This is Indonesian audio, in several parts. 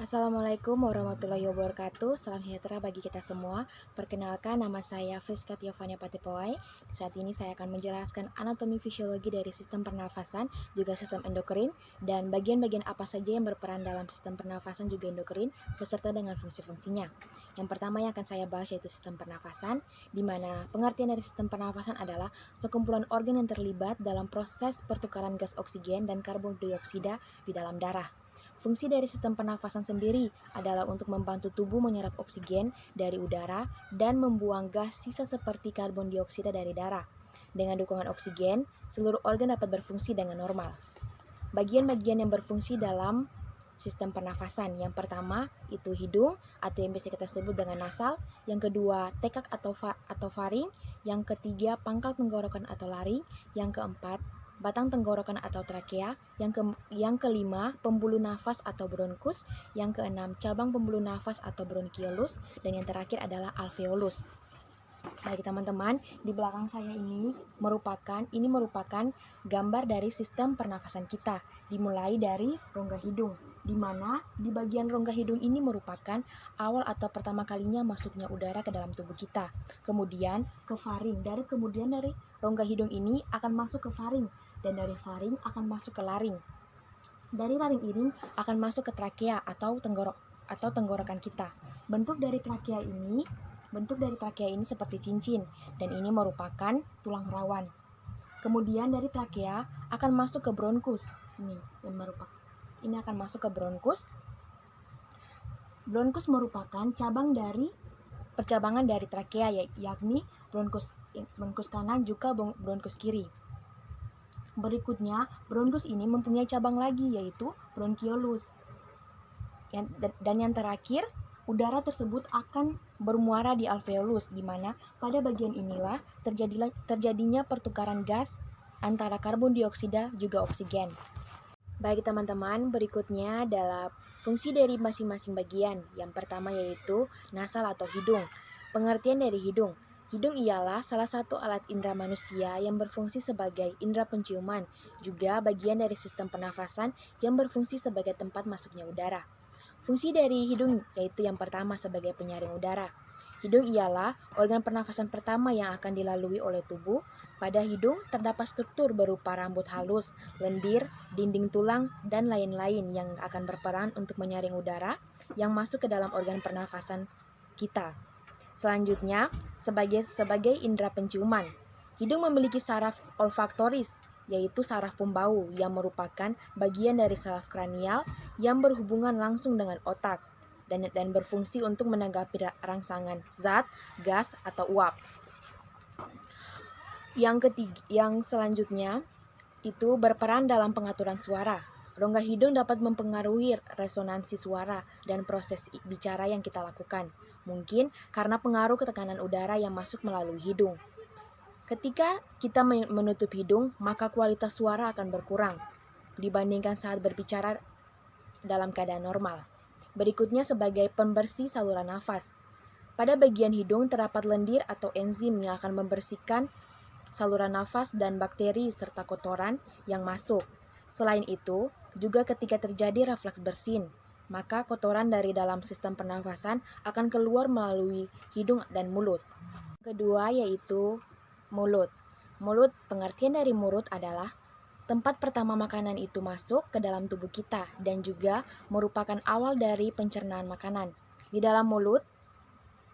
Assalamualaikum warahmatullahi wabarakatuh. Salam sejahtera bagi kita semua. Perkenalkan, nama saya Friska Tiovania Patipowai. Saat ini saya akan menjelaskan anatomi fisiologi dari sistem pernafasan, juga sistem endokrin, dan bagian-bagian apa saja yang berperan dalam sistem pernafasan juga endokrin, beserta dengan fungsi-fungsinya. Yang pertama yang akan saya bahas yaitu sistem pernafasan, di mana pengertian dari sistem pernafasan adalah sekumpulan organ yang terlibat dalam proses pertukaran gas oksigen dan karbon dioksida di dalam darah. Fungsi dari sistem pernafasan sendiri adalah untuk membantu tubuh menyerap oksigen dari udara dan membuang gas sisa seperti karbon dioksida dari darah. Dengan dukungan oksigen, seluruh organ dapat berfungsi dengan normal. Bagian-bagian yang berfungsi dalam sistem pernafasan. Yang pertama itu hidung atau yang biasa kita sebut dengan nasal, yang kedua tekak atau faring, yang ketiga pangkal tenggorokan atau laring, yang keempat batang tenggorokan atau trakea, yang kelima pembuluh nafas atau bronkus, yang keenam cabang pembuluh nafas atau bronkiolus, dan yang terakhir adalah alveolus. Baik teman-teman, di belakang saya ini merupakan gambar dari sistem pernafasan kita, dimulai dari rongga hidung, di mana di bagian rongga hidung ini merupakan awal atau pertama kalinya masuknya udara ke dalam tubuh kita. Kemudian ke faring, dari rongga hidung ini akan masuk ke faring, dan dari faring akan masuk ke laring. Dari laring ini akan masuk ke trakea atau tenggorokan kita. Bentuk dari trakea ini seperti cincin, dan ini merupakan tulang rawan. Kemudian dari trakea akan masuk ke bronkus. Ini akan masuk ke bronkus. Bronkus merupakan percabangan dari trakea, yakni bronkus kanan juga bronkus kiri. Berikutnya, bronkus ini mempunyai cabang lagi, yaitu bronkiolus. Dan yang terakhir, udara tersebut akan bermuara di alveolus, di mana pada bagian inilah terjadinya pertukaran gas antara karbon dioksida juga oksigen. Baik teman-teman, berikutnya adalah fungsi dari masing-masing bagian. Yang pertama yaitu nasal atau hidung. Pengertian dari hidung. Hidung ialah salah satu alat indera manusia yang berfungsi sebagai indera penciuman, juga bagian dari sistem pernafasan yang berfungsi sebagai tempat masuknya udara. Fungsi dari hidung yaitu yang pertama sebagai penyaring udara. Hidung ialah organ pernafasan pertama yang akan dilalui oleh tubuh. Pada hidung terdapat struktur berupa rambut halus, lendir, dinding tulang, dan lain-lain yang akan berperan untuk menyaring udara yang masuk ke dalam organ pernafasan kita. Selanjutnya, sebagai indera penciuman, hidung memiliki saraf olfaktoris, yaitu saraf pembau yang merupakan bagian dari saraf kranial yang berhubungan langsung dengan otak dan berfungsi untuk menanggapi rangsangan zat, gas, atau uap. Yang selanjutnya itu berperan dalam pengaturan suara. Rongga hidung dapat mempengaruhi resonansi suara dan proses bicara yang kita lakukan. Mungkin karena pengaruh ketekanan udara yang masuk melalui hidung. Ketika kita menutup hidung, maka kualitas suara akan berkurang dibandingkan saat berbicara dalam keadaan normal. Berikutnya sebagai pembersih saluran nafas. Pada bagian hidung terdapat lendir atau enzim yang akan membersihkan saluran nafas dan bakteri serta kotoran yang masuk. Selain itu, juga ketika terjadi refleks bersin, maka kotoran dari dalam sistem pernafasan akan keluar melalui hidung dan mulut. Kedua yaitu mulut. Mulut, pengertian dari mulut adalah tempat pertama makanan itu masuk ke dalam tubuh kita dan juga merupakan awal dari pencernaan makanan. Di dalam mulut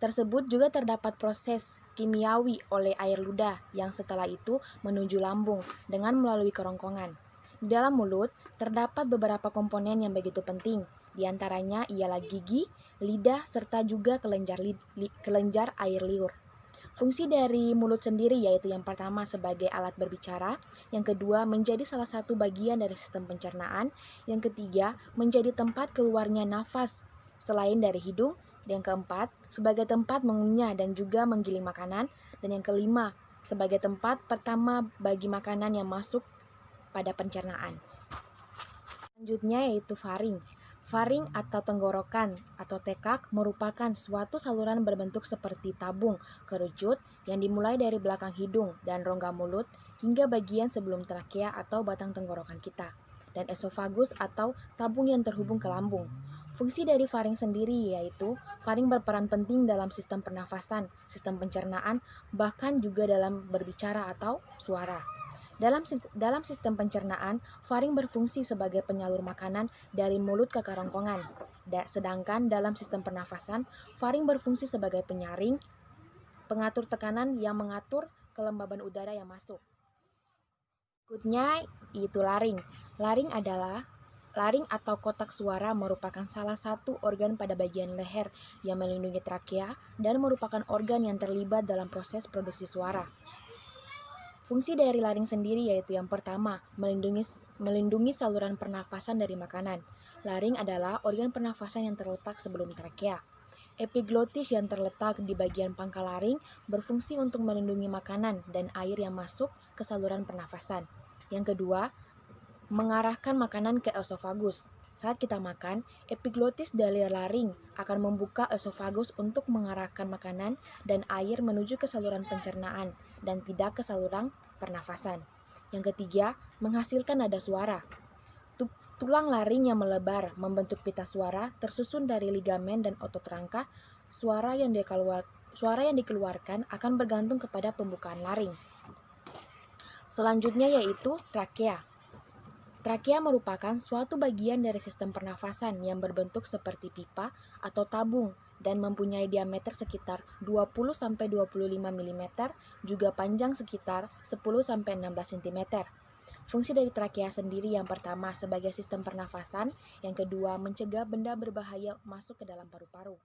tersebut juga terdapat proses kimiawi oleh air ludah yang setelah itu menuju lambung dengan melalui kerongkongan. Di dalam mulut terdapat beberapa komponen yang begitu penting. Di antaranya ialah gigi, lidah, serta juga kelenjar air liur. Fungsi dari mulut sendiri yaitu yang pertama sebagai alat berbicara, yang kedua menjadi salah satu bagian dari sistem pencernaan, yang ketiga menjadi tempat keluarnya nafas selain dari hidung, dan yang keempat sebagai tempat mengunyah dan juga menggiling makanan, dan yang kelima sebagai tempat pertama bagi makanan yang masuk pada pencernaan. Selanjutnya yaitu faring. Faring atau tenggorokan atau tekak merupakan suatu saluran berbentuk seperti tabung kerucut yang dimulai dari belakang hidung dan rongga mulut hingga bagian sebelum trakea atau batang tenggorokan kita, dan esofagus atau tabung yang terhubung ke lambung. Fungsi dari faring sendiri yaitu faring berperan penting dalam sistem pernafasan, sistem pencernaan, bahkan juga dalam berbicara atau suara. Dalam sistem pencernaan, faring berfungsi sebagai penyalur makanan dari mulut ke kerongkongan. Sedangkan dalam sistem pernafasan, faring berfungsi sebagai penyaring, pengatur tekanan yang mengatur kelembaban udara yang masuk. Berikutnya yaitu laring. Laring atau kotak suara merupakan salah satu organ pada bagian leher yang melindungi trakea dan merupakan organ yang terlibat dalam proses produksi suara. Fungsi dari laring sendiri yaitu yang pertama, melindungi saluran pernafasan dari makanan. Laring adalah organ pernafasan yang terletak sebelum trakea. Epiglotis yang terletak di bagian pangkal laring berfungsi untuk melindungi makanan dan air yang masuk ke saluran pernafasan. Yang kedua, mengarahkan makanan ke esofagus. Saat kita makan, epiglotis dari laring akan membuka esofagus untuk mengarahkan makanan dan air menuju ke saluran pencernaan dan tidak ke saluran pernafasan. Yang ketiga, menghasilkan nada suara. Tulang laring yang melebar membentuk pita suara tersusun dari ligamen dan otot rangka. Suara yang dikeluarkan akan bergantung kepada pembukaan laring. Selanjutnya yaitu trakea. Trakea merupakan suatu bagian dari sistem pernafasan yang berbentuk seperti pipa atau tabung dan mempunyai diameter sekitar 20-25 mm, juga panjang sekitar 10-16 cm. Fungsi dari trakea sendiri yang pertama sebagai sistem pernafasan, yang kedua mencegah benda berbahaya masuk ke dalam paru-paru.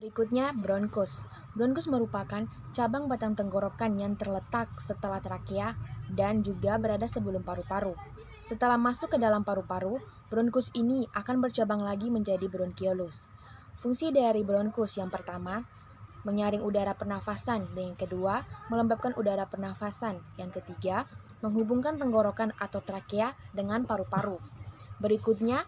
Berikutnya bronkus. Bronkus merupakan cabang batang tenggorokan yang terletak setelah trakea dan juga berada sebelum paru-paru. Setelah masuk ke dalam paru-paru, bronkus ini akan bercabang lagi menjadi bronkiolus. Fungsi dari bronkus yang pertama, menyaring udara pernafasan, dan yang kedua, melembabkan udara pernafasan. Yang ketiga, menghubungkan tenggorokan atau trakea dengan paru-paru. Berikutnya,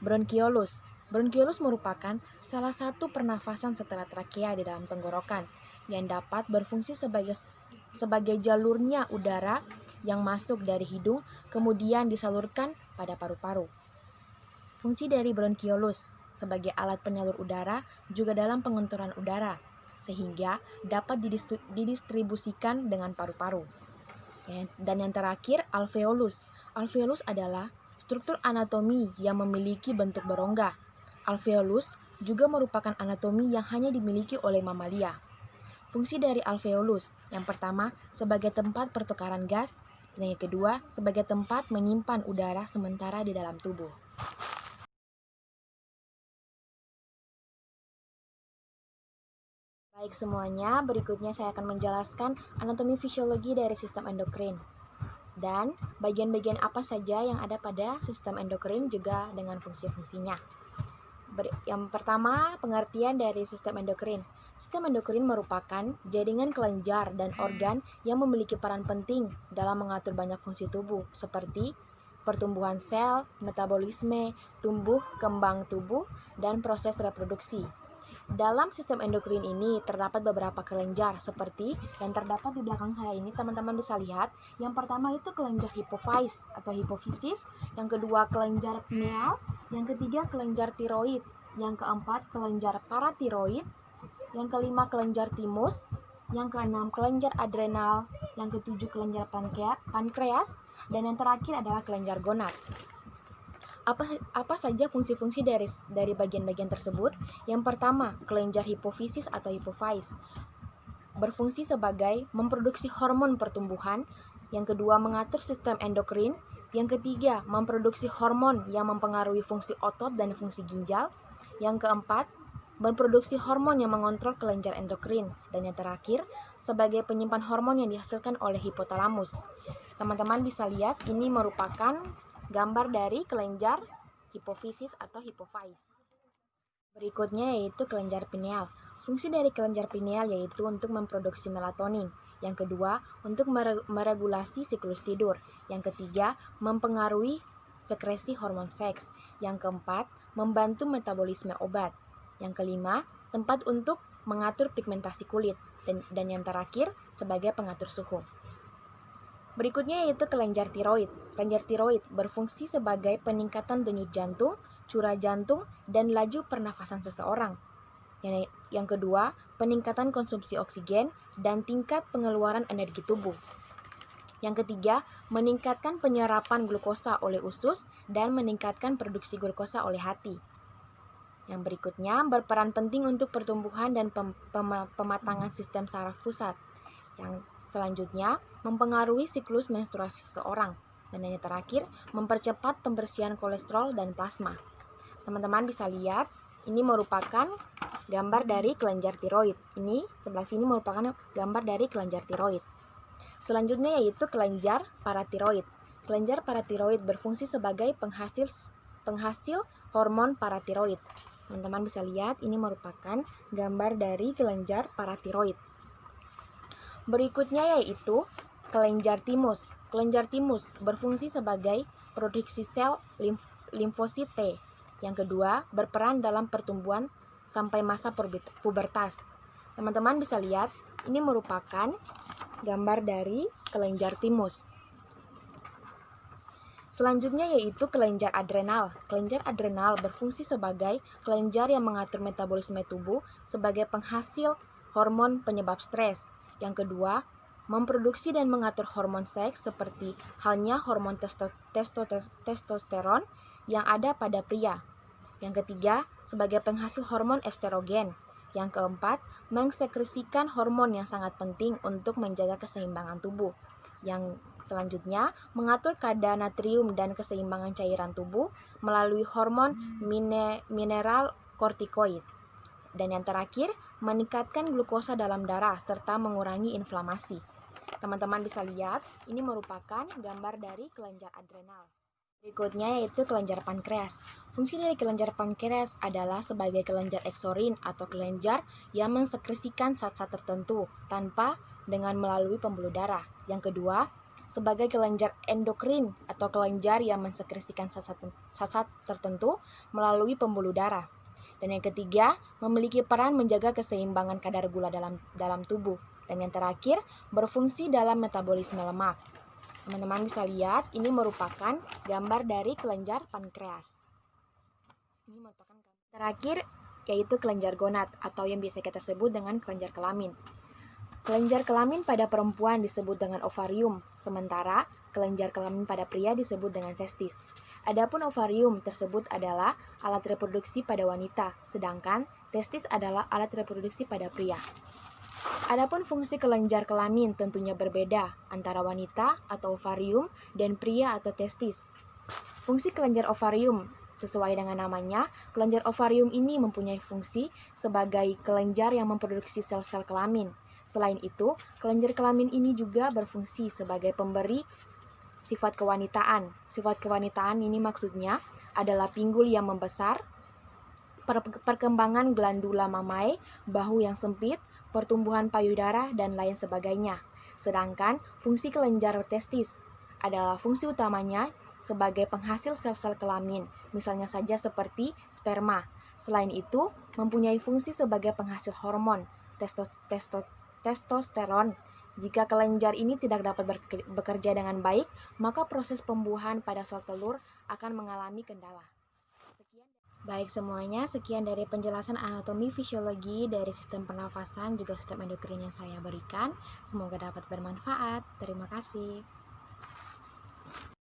bronkiolus. Bronkiolus merupakan salah satu pernafasan setelah trakea di dalam tenggorokan yang dapat berfungsi sebagai jalurnya udara yang masuk dari hidung kemudian disalurkan pada paru-paru. Fungsi dari bronkiolus sebagai alat penyalur udara juga dalam pengenturan udara sehingga dapat didistribusikan dengan paru-paru. Dan yang terakhir alveolus. Alveolus adalah struktur anatomi yang memiliki bentuk berongga. Alveolus juga merupakan anatomi yang hanya dimiliki oleh mamalia. Fungsi dari alveolus, yang pertama sebagai tempat pertukaran gas, dan yang kedua sebagai tempat menyimpan udara sementara di dalam tubuh. Baik semuanya, berikutnya saya akan menjelaskan anatomi fisiologi dari sistem endokrin. Dan bagian-bagian apa saja yang ada pada sistem endokrin juga dengan fungsi-fungsinya. Yang pertama, pengertian dari sistem endokrin. Sistem endokrin merupakan jaringan kelenjar dan organ yang memiliki peran penting dalam mengatur banyak fungsi tubuh, seperti pertumbuhan sel, metabolisme, tumbuh kembang tubuh, dan proses reproduksi. Dalam sistem endokrin ini terdapat beberapa kelenjar seperti yang terdapat di belakang saya ini, teman-teman bisa lihat. Yang pertama itu kelenjar hipofis atau hipofisis, yang kedua kelenjar pineal, yang ketiga kelenjar tiroid, yang keempat kelenjar paratiroid, yang kelima kelenjar timus, yang keenam kelenjar adrenal, yang ketujuh kelenjar pankreas, dan yang terakhir adalah kelenjar gonad. Apa saja fungsi-fungsi dari bagian-bagian tersebut? Yang pertama, kelenjar hipofisis atau hipofis berfungsi sebagai memproduksi hormon pertumbuhan, yang kedua mengatur sistem endokrin, yang ketiga memproduksi hormon yang mempengaruhi fungsi otot dan fungsi ginjal, yang keempat memproduksi hormon yang mengontrol kelenjar endokrin, dan yang terakhir sebagai penyimpan hormon yang dihasilkan oleh hipotalamus. Teman-teman bisa lihat ini merupakan gambar dari kelenjar hipofisis atau hipofis. Berikutnya yaitu kelenjar pineal. Fungsi dari kelenjar pineal yaitu untuk memproduksi melatonin. Yang kedua, untuk meregulasi siklus tidur. Yang ketiga, mempengaruhi sekresi hormon seks. Yang keempat, membantu metabolisme obat. Yang kelima, tempat untuk mengatur pigmentasi kulit. Dan yang terakhir, sebagai pengatur suhu. Berikutnya yaitu kelenjar tiroid. Kelenjar tiroid berfungsi sebagai peningkatan denyut jantung, curah jantung, dan laju pernafasan seseorang. Yang kedua, peningkatan konsumsi oksigen dan tingkat pengeluaran energi tubuh. Yang ketiga, meningkatkan penyerapan glukosa oleh usus dan meningkatkan produksi glukosa oleh hati. Yang berikutnya, berperan penting untuk pertumbuhan dan pematangan sistem saraf pusat. Yang selanjutnya, mempengaruhi siklus menstruasi seseorang. Dan yang terakhir, mempercepat pembersihan kolesterol dan plasma. Teman-teman bisa lihat, ini merupakan gambar dari kelenjar tiroid. Ini sebelah sini merupakan gambar dari kelenjar tiroid. Selanjutnya yaitu kelenjar paratiroid. Kelenjar paratiroid berfungsi sebagai penghasil hormon paratiroid. Teman-teman bisa lihat, ini merupakan gambar dari kelenjar paratiroid. Berikutnya yaitu kelenjar timus. Kelenjar timus berfungsi sebagai produksi sel limfosit T. Yang kedua, berperan dalam pertumbuhan sampai masa pubertas. Teman-teman bisa lihat, ini merupakan gambar dari kelenjar timus. Selanjutnya yaitu kelenjar adrenal. Kelenjar adrenal berfungsi sebagai kelenjar yang mengatur metabolisme tubuh sebagai penghasil hormon penyebab stres. Yang kedua, memproduksi dan mengatur hormon seks seperti halnya hormon testosteron yang ada pada pria. Yang ketiga, sebagai penghasil hormon estrogen. Yang keempat, mensekresikan hormon yang sangat penting untuk menjaga keseimbangan tubuh. Yang selanjutnya, mengatur kadar natrium dan keseimbangan cairan tubuh melalui hormon mineral kortikoid. Dan yang terakhir, meningkatkan glukosa dalam darah serta mengurangi inflamasi. Teman-teman bisa lihat, ini merupakan gambar dari kelenjar adrenal. Berikutnya yaitu kelenjar pankreas. Fungsi dari kelenjar pankreas adalah sebagai kelenjar eksorin atau kelenjar yang mensekresikan zat-zat tertentu tanpa dengan melalui pembuluh darah. Yang kedua, sebagai kelenjar endokrin atau kelenjar yang mensekresikan zat-zat tertentu melalui pembuluh darah. Dan yang ketiga, memiliki peran menjaga keseimbangan kadar gula dalam tubuh. Dan yang terakhir, berfungsi dalam metabolisme lemak. Teman-teman bisa lihat, ini merupakan gambar dari kelenjar pankreas. Ini merupakan terakhir yaitu kelenjar gonad atau yang biasa kita sebut dengan kelenjar kelamin. Kelenjar kelamin pada perempuan disebut dengan ovarium, sementara kelenjar kelamin pada pria disebut dengan testis. Adapun ovarium tersebut adalah alat reproduksi pada wanita, sedangkan testis adalah alat reproduksi pada pria. Adapun fungsi kelenjar kelamin tentunya berbeda antara wanita atau ovarium dan pria atau testis. Fungsi kelenjar ovarium sesuai dengan namanya, kelenjar ovarium ini mempunyai fungsi sebagai kelenjar yang memproduksi sel-sel kelamin. Selain itu, kelenjar kelamin ini juga berfungsi sebagai pemberi sifat kewanitaan. Sifat kewanitaan ini maksudnya adalah pinggul yang membesar, perkembangan glandula mamae, bahu yang sempit, pertumbuhan payudara, dan lain sebagainya. Sedangkan fungsi kelenjar testis adalah fungsi utamanya sebagai penghasil sel-sel kelamin, misalnya saja seperti sperma. Selain itu, mempunyai fungsi sebagai penghasil hormon testosteron. Jika kelenjar ini tidak dapat bekerja dengan baik, maka proses pembuahan pada sel telur akan mengalami kendala. Baik semuanya, sekian dari penjelasan anatomi fisiologi dari sistem pernafasan juga sistem endokrin yang saya berikan. Semoga dapat bermanfaat. Terima kasih.